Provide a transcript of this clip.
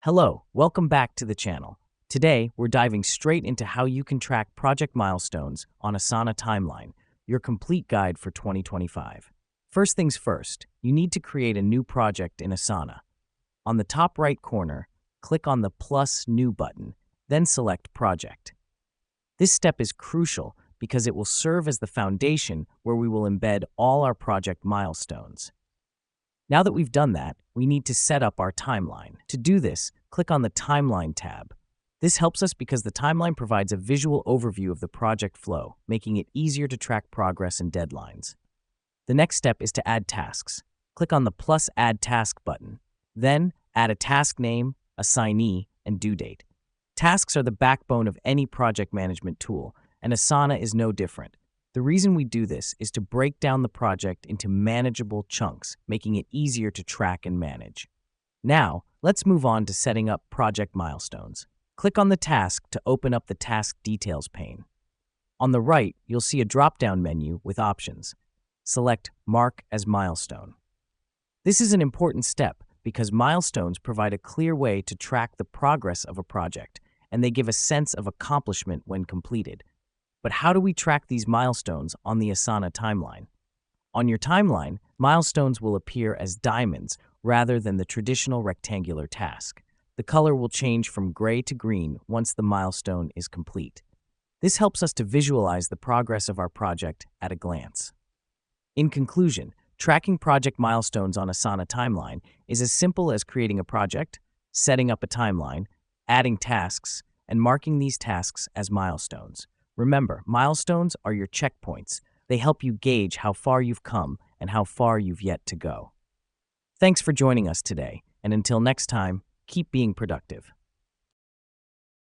Hello, welcome back to the channel. Today, we're diving straight into how you can track project milestones on Asana Timeline, your complete guide for 2025. First things first, you need to create a new project in Asana. On the top right corner, click on the plus New button, then select Project. This step is crucial because it will serve as the foundation where we will embed all our project milestones. Now that we've done that, we need to set up our timeline. To do this, click on the Timeline tab. This helps us because the timeline provides a visual overview of the project flow, making it easier to track progress and deadlines. The next step is to add tasks. Click on the plus Add Task button. Then, add a task name, assignee, and due date. Tasks are the backbone of any project management tool, and Asana is no different. The reason we do this is to break down the project into manageable chunks, making it easier to track and manage. Now, let's move on to setting up project milestones. Click on the task to open up the Task Details pane. On the right, you'll see a drop-down menu with options. Select Mark as Milestone. This is an important step because milestones provide a clear way to track the progress of a project, and they give a sense of accomplishment when completed. But how do we track these milestones on the Asana timeline? On your timeline, milestones will appear as diamonds rather than the traditional rectangular task. The color will change from gray to green once the milestone is complete. This helps us to visualize the progress of our project at a glance. In conclusion, tracking project milestones on Asana timeline is as simple as creating a project, setting up a timeline, adding tasks, and marking these tasks as milestones. Remember, milestones are your checkpoints. They help you gauge how far you've come and how far you've yet to go. Thanks for joining us today, and until next time, keep being productive.